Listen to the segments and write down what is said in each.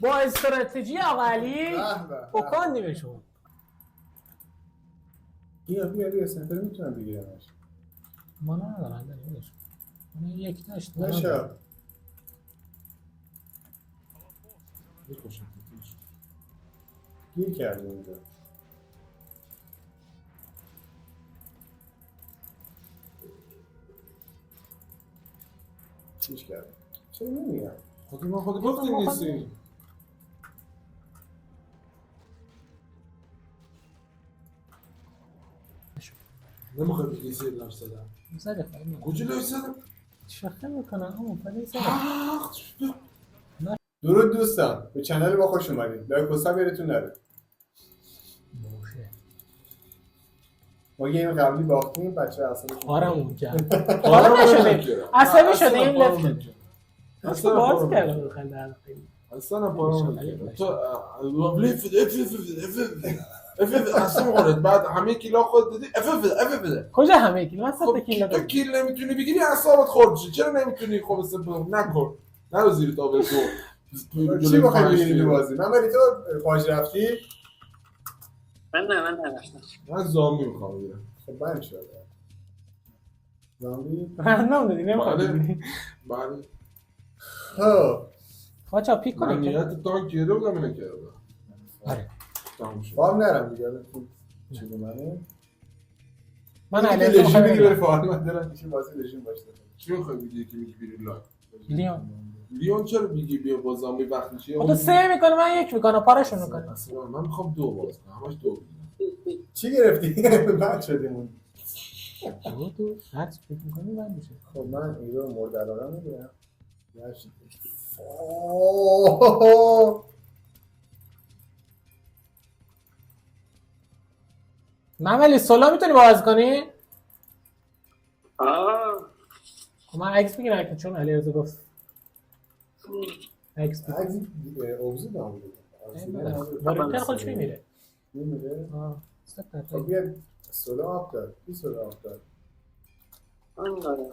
با استراتژی آقا علی بکندیمشون. بیا سنتر میتونم بگیرمش. ما ندارم داریش. من یک داشت. نشه. بکشم. گیر کردیم اینجا. چیش کردیم. چرا نمیگم؟ خودی ما خودی گفتیم نیستیم. نمیخوای بگی سیر لفظ دادم. زده خیلی. کجا لفظ دادم؟ شخصه میکنم همون پلی زده. درود دوستان، به چنل ما خوش اومدید. لایک و ساب یادتون نره. ما گیم قبلی باختیم، بچه عصبی شد. پارمون کرد. پارم نشده. عصبی شده این لفت. اصلا باز کرده بخنده خیلی. اصلا پارم کرد. تو افف اصلا مورد بعد همه کیلا خود دادی افف کجا همه کیلا؟ من صد کیلا تو کیل نمیتونی بگیری اعصابت خورد شه. چرا نمیتونی خب استفاده نکن. نرو زیر تابل تو. چی بخوای بگیری بازی؟ من ولی تو پاج رفتی؟ من نرفتم. من زامبی میخوام بگیرم. خب بند شده. زامبی؟ رندام دادی نمیخواد بگیری. بله. خب. خواچا پیک کنی. من نیت تانک کرده بودم اینه کرده. آره. تموم شد. فارم نرم دیگه. چیزی منه؟ من علیه لژیم بگی بره فارم من دارم میشه بازی لژیم باشه. چی میخوای بگی که میگی بیری لایک؟ لیون چرا میگی بیا با زامبی وقتی چیه؟ تو سه میکنه من یک میکنه پارشون میکنه. اصلا من میخوام دو باز کنم. همش دو بگیرم. چی گرفتی؟ بعد شدیمون. تو هرچی فکر میکنی من میشه. خب من این رو مورد علاقه میگیرم. یاشی. من ولی سولا میتونی باز کنی؟ من عکس بگیرم که چون علی رضا گفت عکس بگیرم اوزی دارم باریکتر خودش میمیره میمیره؟ خب بیاد سولا آب دار کی سولا آب دار؟ من دارم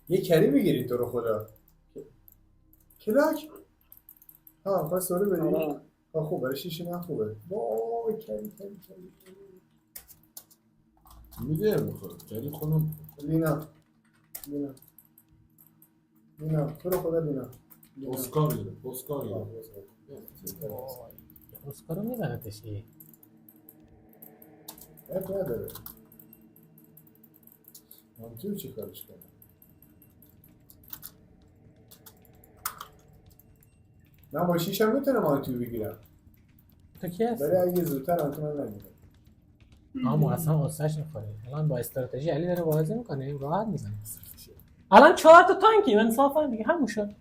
یه کری بگیرید تو رو خدا کلاک؟ ها خواهد سولا بدید؟ خوب برای شیشی من خوبه وای کری میده میخواد کری خونم لینا تو رو خدا لینا اسکار میده اسکار رو میزنه تشیه نداره منطور چی کارش کنه من با شیش هم میتونم آنتیو بگیرم تو کی هست؟ ولی اگه زودتر آنتیو من نمیدم اما اصلا قصهش نخوره الان با استراتژی علی داره بازی میکنه راحت میزنه الان 4 تا تانکی انصافا دیگه همون شد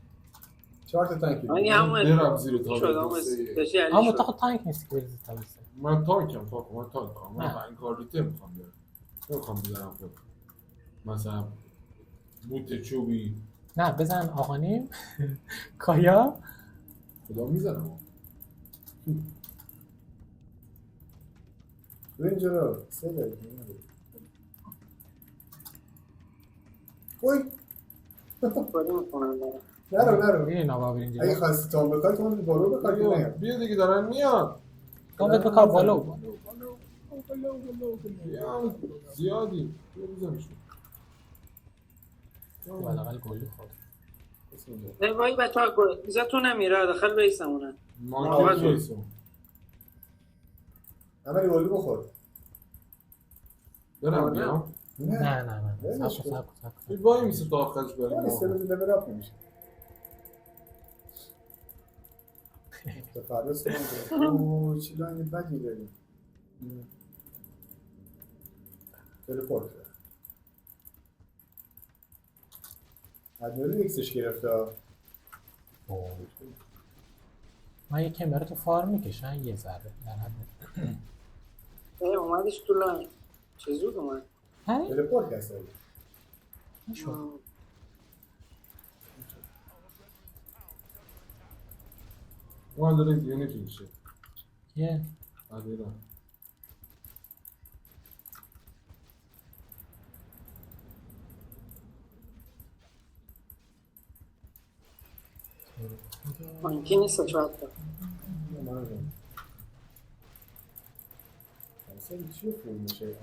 4 تا تانکی من همون برم زیر اما تو خود تانک نیستی که بری زیر تابلسه من تانکم من تانکم من این کار ریته میخوام بیارم نمیخوام بزنم خود مثلا بوت چوبی نه بزن آقانیم کایا خدا میزنم رو اینجا رو سه دارید اوی نرو این نوابر اینجا اگه خواستی تام بکار تو بالو بکار بیا دیگه دارن میاد تام بکار بالو زیادی بزنشون بالاقل گلی خورد وای بچه‌ها ایزاتون نمیره داخل بیسمونه ما که بیسم عملی گلی بخور برم بیام نه سب وای میشه تا آخرش بریم وای سه روز لول اپ نمیشه تفرس کنم اوه چی لانگ بدی داریم تلپورت ادمیرو ایکسش گرفته من یکم برای تو فارم میکشن یه ذره در حد اومدش تو لاین چه زود اومد تلپورت هسته نشون ما داره دیونه که میشه یه عدیرم مانکی نیستش حتی. من اصلا چیه فیلم میشه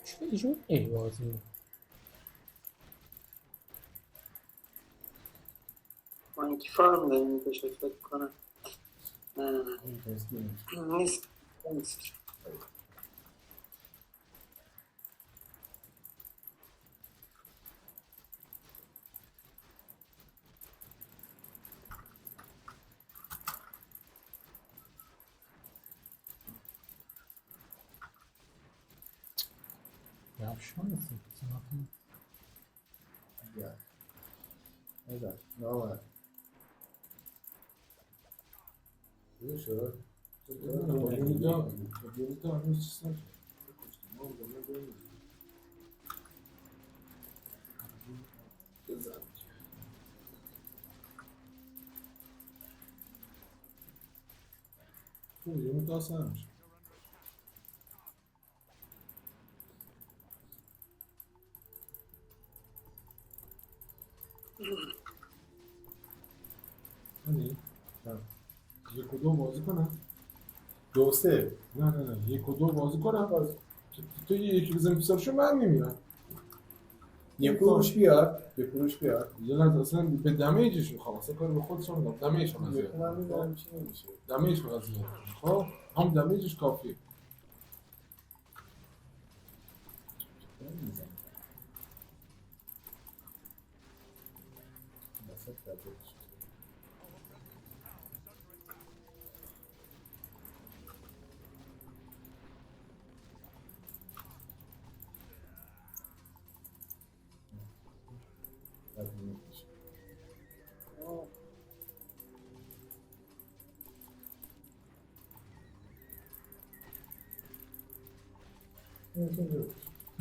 چه جور ای بازی مانکی فارم داره میکشه فکر کنم. نه نیست. یavşan mısın? Sen bakın. Ya. Evet. Ne var? Ne şu? یک و دو بازی کنم؟ دو سه. نه یک و دو بازی کنم. تو یکی بزنی پیسارشو من میمیرم. یه فروش بیار. یه فروش بیار. یه لحظه اصلا به دمیجش میخوام. اصلا کار به خودشون میدم. دمیجش هم یه من میدونم چی نمیشه. دمیج فقط زیاد. خب هم دمیجش کافیه.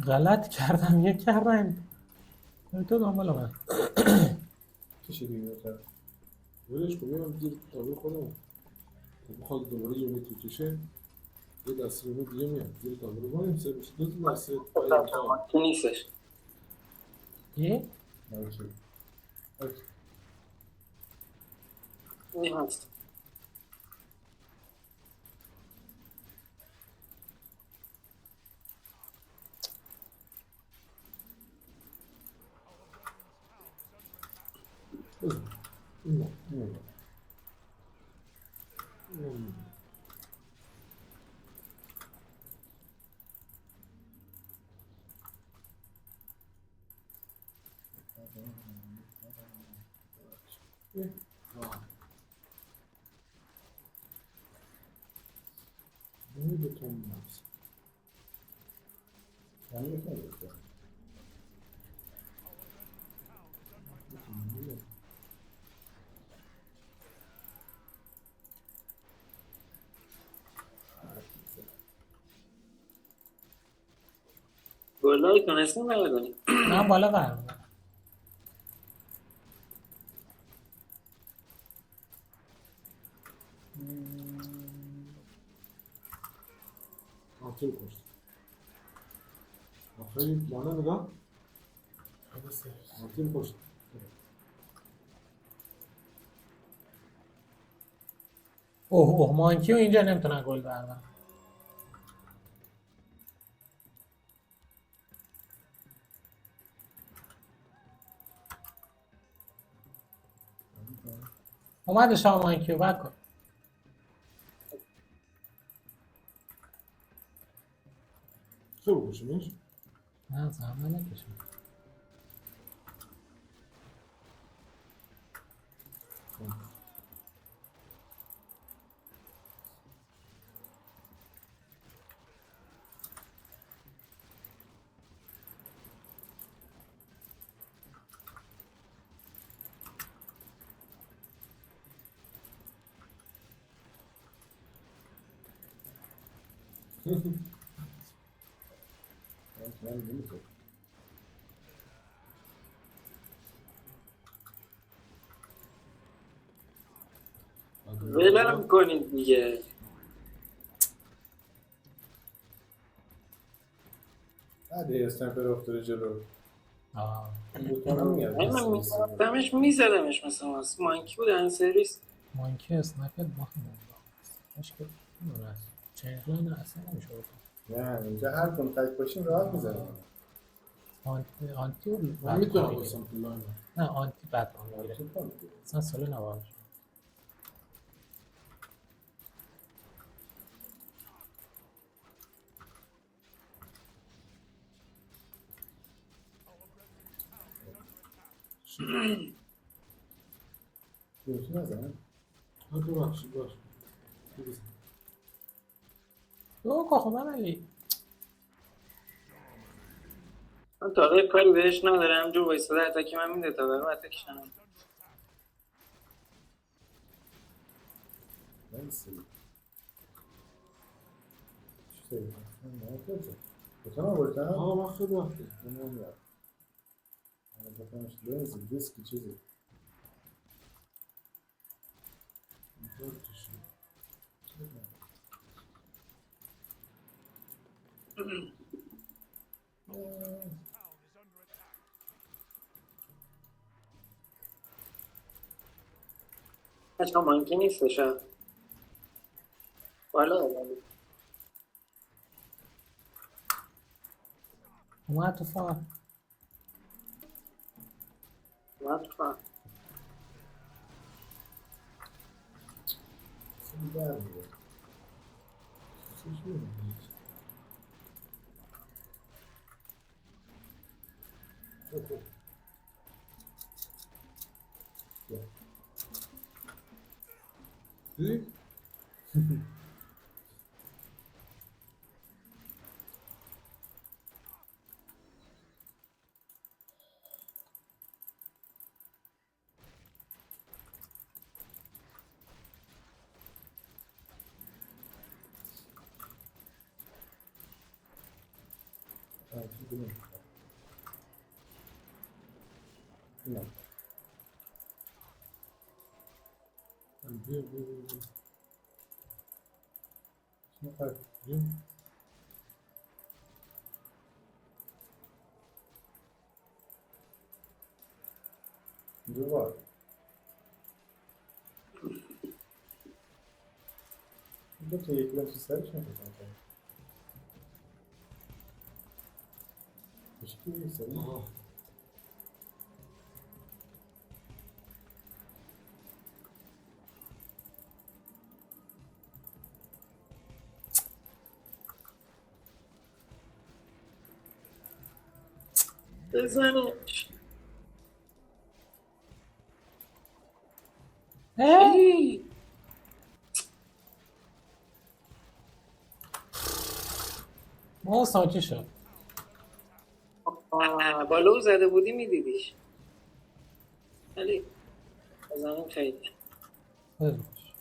غلط کردم یک کردم تو دنبال من کشیدی میکنم. ولش کن میام زیر تابلو خودم. بخواد دوباره یه تو کشه یه دستی رو دیگه میاد زیر تابلو وای سه دو تا دسته مانکی نیستش. یه؟ اوکی. اوکی. این هست. به تو می‌رسه. یعنی یک نگرفتم. گلایی تونستیم برداریم. من بالا قرار آتیل کشت. آخری مانه نگاه آتیل کشت. اوه مانکی و اینجا نمیتونن گل بردارن. اومد شما مانکی رو بد کن. چه بکشیمش؟ نه زحمه نکشم. ولم کنید دیگه. بعد اسنایپر افتاده جلو. آه. این دوتا هم میاد من میزدمش مثلا مانکی بود این سریس. مانکی اسنایپر باخت مشکل نمونه است چنجلان اصلا نمیشه بکنم. نه اینجا هر کن تک باشیم راحت میزنیم. آنتی و من بد میتونم میگیره. باسم پلان. نه آنتی بد میگیره اصلا ساله نوارد دوتی نزن ها ببخشید باش. ببخشید. او کاخو من علی من تا حالا کاری بهش ندارم جو وایستاده اتکی من میده تا برم اتکش نمیم. نمیسی چطوری؟ نه کجا؟ دوتا نبردن؟ آه من خیلی وقته. نمیاد انا بکنمش لنز دیسکی چیزی بچه مانکی نیستش ها. بالا ولی اومد تو فار اومد تو فهم. خیلی در میگه چیزی میگه خوب دیدی؟ نه بیا بیا بیا. میخوای بیا. دوبار دو تا یکی تو سرش نمیتونم مشکلی نیست آه. بزنش. ای ما ساکی شد بالو زده بودی میدیدیش ولی بزنیم خیلی خیلی باش.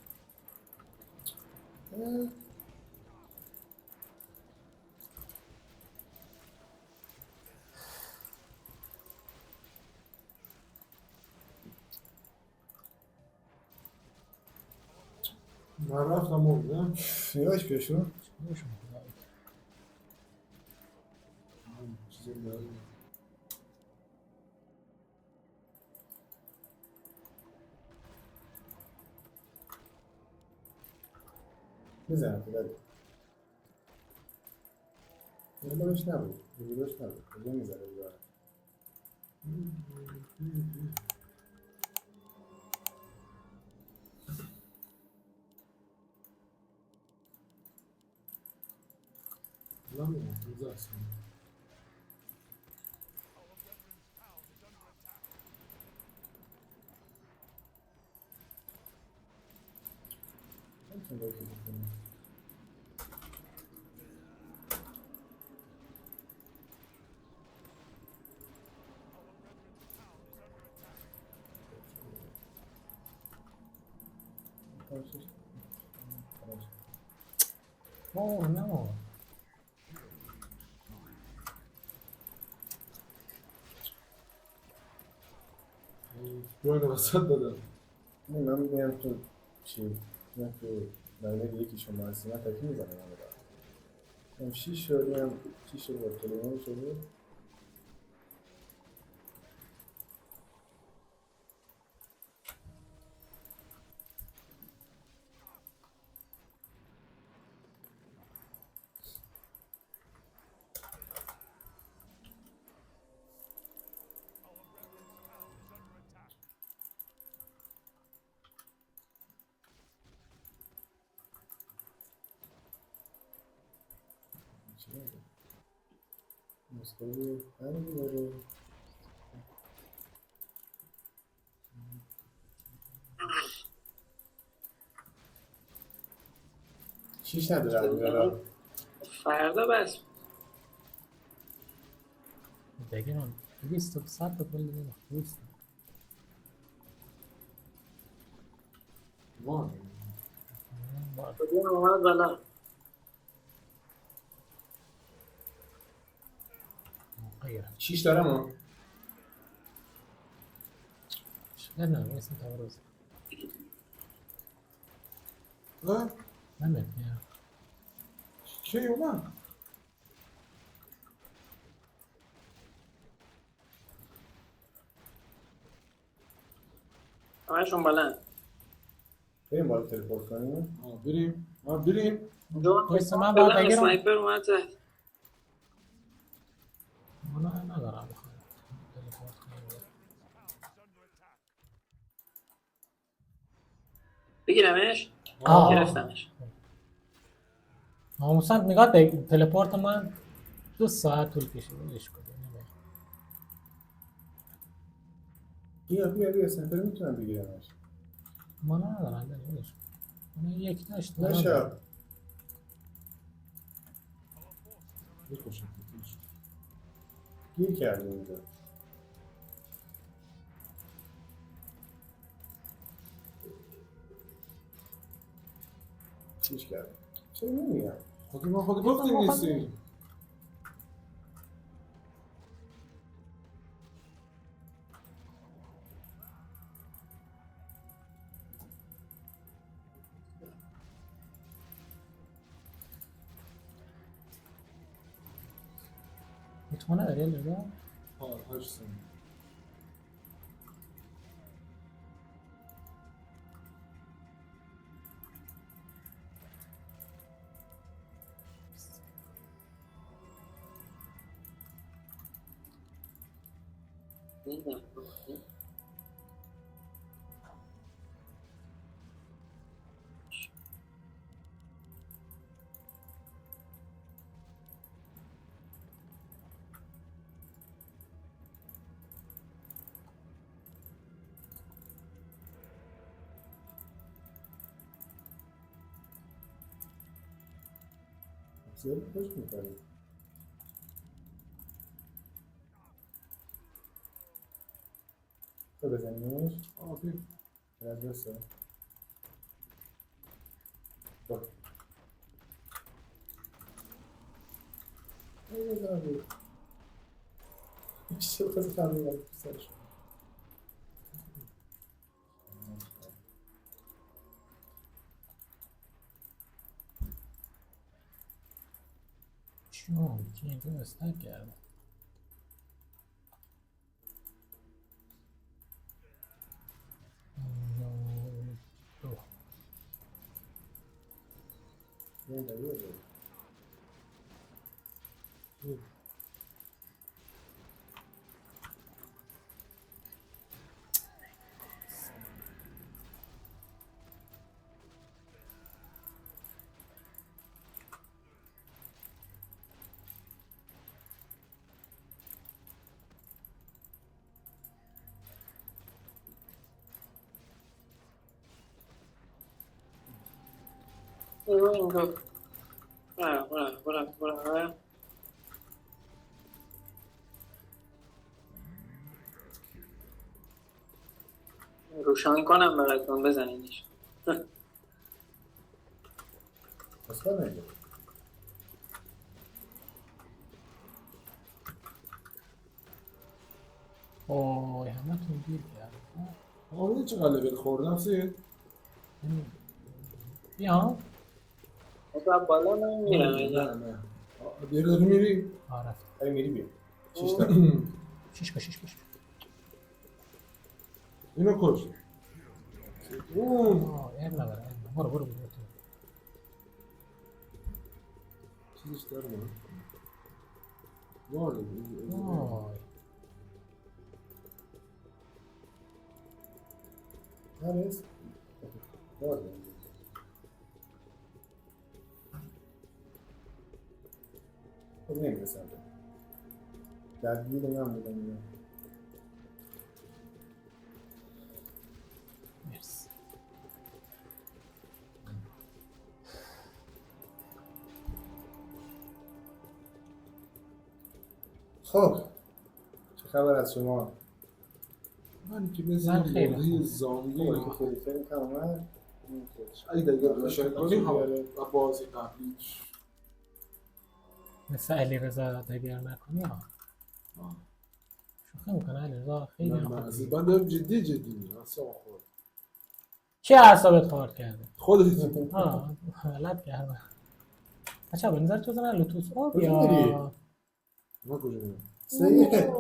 من رفتم مرد نه؟ نگاهش پیشون چه چیزی ندارم. میزنم تو ولی نگاهش نبود نگاهش نبود کجا میزنه بیاره نه میزه اصلا. نمیتونم باید بکنم اوه نه جوین وسط دادم. من میگم تو چی؟ من تو دایره یکی شما هستی من تکی میزنم من هم 6 شدیم 6 شد با تلفن شده نسخه همین داره. چیش نداره همین فردا بس بگیرم 200 تا پول دیگه خوبیست. وای بدون اومد بالا. غیره چیش دارم ها. نمیدونم اسم تا روز اه نمیدونم کی اومد؟ همشون بلند. بریم بالا تلپورت کنیم. بریم جون وایسا من بلند باید بگیرم. اسنایپر اومد زد. اونا ندارم بخوام تلپورت کنم. بگیرمش؟ گرفتمش. ناموسن نگاه تلپورت من 2 ساعت طول کشید. ولش کن. بیا سنتر میتونم بگیرمش. ما ندارم ولش کن. من یک داشت نشه میکشم گیر کرده اینجا. چیش کرده چرا نمیگم خودی ما خودی گفتیم نیستیم. میتونه داری لگه؟ 8 ثانیه. زیادی خوش میکنی. تو بزنیمش بیم از بسه با این بزنم بود چی شد خواست خواهد میگم سرش چون که اینجا استک کرده دو یه دلیه اینجا برا روشن کنم براتون بزنینش. اصلا نگه اوه همه تون گیر کرد میدونی چقدر لول خوردم سید؟ بیا اصلا بالا نمیرم اینجا. نه داری میری؟ آره اگه میری بیا شیش کش اینو کش ایر نبره برو چیزش در من وارد وای هرس وارد نمیرسم درگیر من بودم اینا. مرسی. خب چه خبر از شما؟ من که مثل من خیلی مرده خوب. زامبی خوبه که خیلی خیلی کم اومد. اگه دیگه قشنگ کنی آره. و بازی قبلیش مثل علیرضا دگر نکنی ها. شوخی میکنه علیرضا خیلی من خوبه. من دارم جدی میگم اصلا خود چی اعصابت خورد کرده؟ خودت غلط کردم. بچه‌ها به نظر تو زنن لوتوس آب کجا یا میری؟ من کجا میرم سیه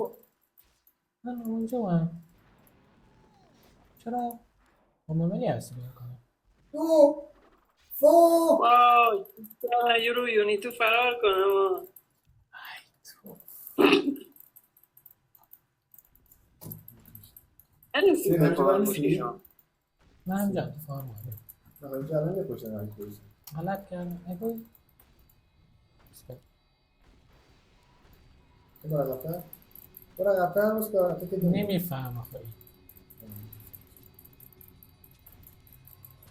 من اونجا هم. چرا؟ مملی هستی کنم. فو فو وای یورو یونی تو فرار کنم. هنوز سیه این همچه کار برمیسی؟ میشیشم. من هم جد فار ماریم. نخواهی که الان نکشتن هایی کوزی غلط کردم. ایگو برای قبتر؟ برای قبتر روز که حتی که نمیفهم آخه این.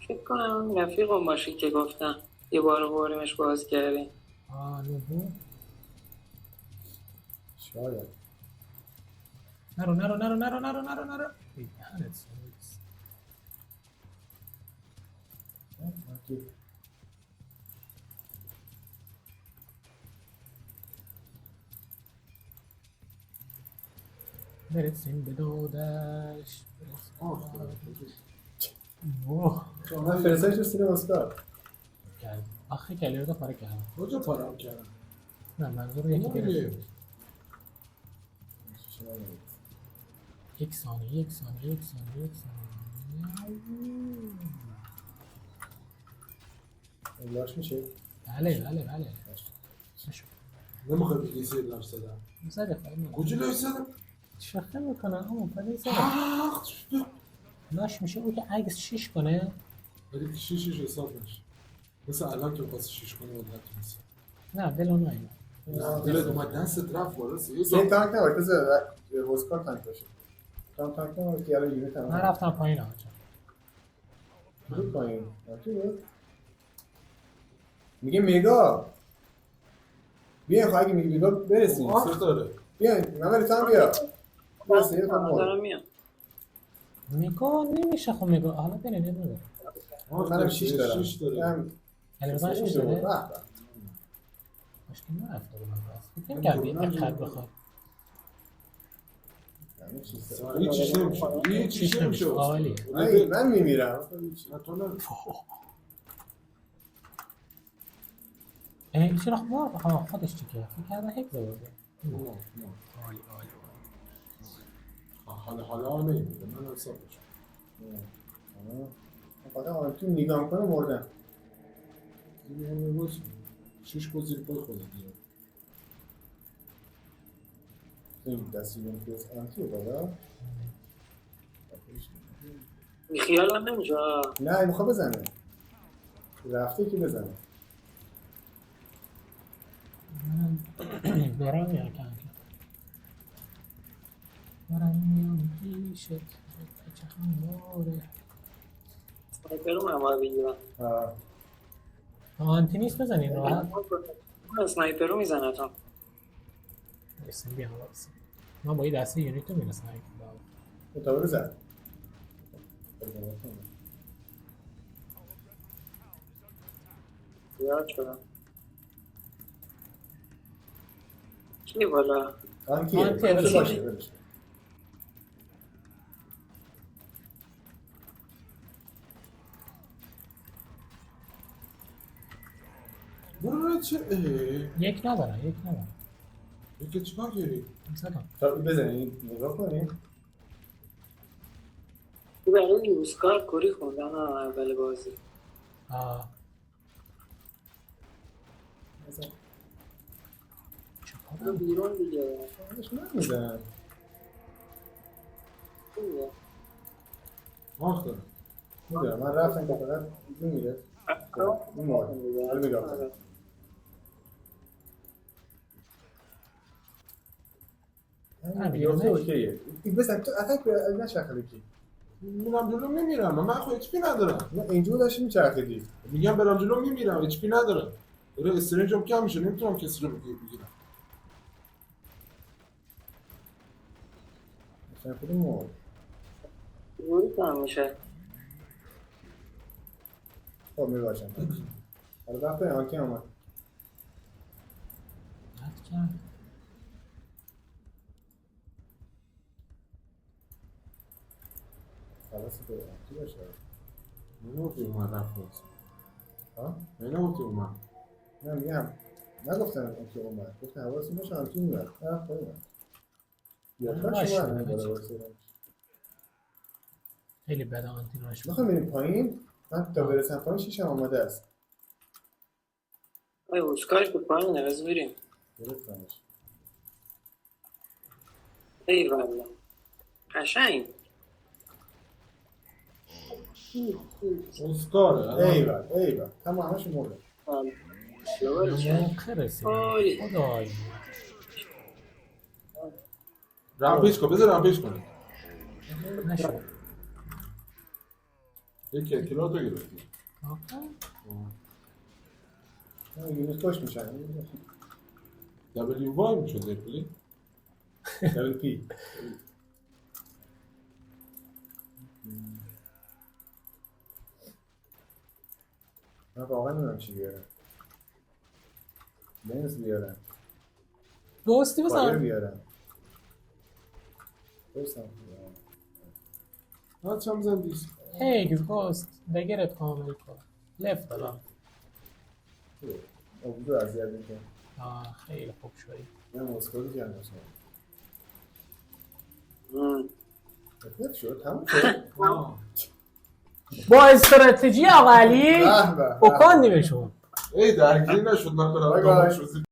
فکر کنم رفیقم باشی که گفتم یه بار بریمش باز کردیم. نبو شاید نرو نرو نرو نرو نرو نرو نرو ای دهنت سرویس. برسیم به دودش اوه من فرستایش رو سینه اسکار کرد آخه کلی رو پاره کردم. کجا پارم کردم نه منظور یکی گرفت. یک ثانیه یک ثانیه یک ثانیه یک ثانیه. لاش میشه؟ بله بله بله نشد نمیخوای بگی سیر لاش زدم زده خواهی کجا لاش زدم شخصه میکنن اما پده زده آخ لاش میشه او که اگه شیش کنه ولی که شیشش حساب نشه مثل الان که بخواست شیش کنه ولت نیست نه دلو نایمه دلت اومد دستت رفت بالا سین تانک نباید بذار اسکار تانک باشه تانک نباید که الان یونیت من هم رفتم پایین آجا بود پایین میگه مگا بیاین خواهی اگه میگه مگا برسیم آخ داره بیاین من ولی تو هم بیا برسیم دارم میام. میگو نمیشه خب میگو حالا بینه نمیده منم 6 دارم شیش داره هم علیرضا شیش شده داره به مشکل نرفته بودم بس فکر کردی اینقدر بخواد هیچ چیز نمیشه هیچ چیش چیز نمیشه نمیشه عالی من میمیرم تو نه این چرا خب خودش چی کرد فکر کردم هیک زباده عالی عالی حالا نمیده من حساب بشم فقط تو نگاه میکنه مردم این همه روز شیش با زیر پای خودت دیگه این دستی اون پیس انتیه بالا خیالم نمیشه. نه این میخواد بزنه رفته که بزنه من دارم یا کنکن دارم میام پیشت چه همواره سنایپرو من باید بگیرم. آنتی نیست بزنین راحت سنایپرو میزنه تا برسیم بیام برسیم من با یه دسته یونیتو میرسم مطابق بزن زیاد شدم. کی بالا؟ آنتیه آنتیه، باشه باشه برش برو چه یک ندارم یکی چیکار کردی؟ زدم تا بزنید نگاه کنید تو برای یوزکار کوری خوندن اول بازی. بزن چه برو بیرون دیگه. من میزنم خوبه. آخ داره میدونم من رفتم که فقط این میره این مارد حالا بگاه کنم همین بیافته اوکیه بزن تو اتک به نچرخیده کی میرم جلو میمیرم من خود اچ پی ندارم. نه اینجور داشتی میچرخیدی میگم برم جلو میمیرم اچ پی ندارم. داره استرنجم کم میشه نمیتونم کسی رو بگیرم. مثلا کدوم جوری کم میشه. خب میباشم حالا وقت آنتی آمد خلاص به آنتی باشه نگفتی اومد رفت ها؟ نگفتی اومد. نه میگم نگفتم آنتی اومد گفتم حواسی باشه آنتی میاد نه خب اومد یادداشت اومد بالا واسه خیلی بده آنتی راش. میخوام بریم پایین من تا برسم پایین شیشم آماده است آی اسکارش به پایینه بز بریم. گرفتمش ای والا قشنگ. اسکاره. ایول تمام همشون مرده موقع رسید خدای رمپیج کن بذار رمپیج کنه. نشد یک کلاتو گرفتی. یونیت کش میشن دبلیو وای میشد دپلی. دبل پی من واقعا نمیدونم چی بیارم لنز بیارم دوستی فایر بزن بیارم دوستم هات چم زن دیست. هیگز گوست دگرت کامل کن لفت الان اون دو اذیت میکنه خیلی خوب شدی من مسکولی کردم نفت شد تموم شد با استراتژی آقا علی به به بکن نیمشون ای درگیری نشد من برم بای دامن بای. شوزی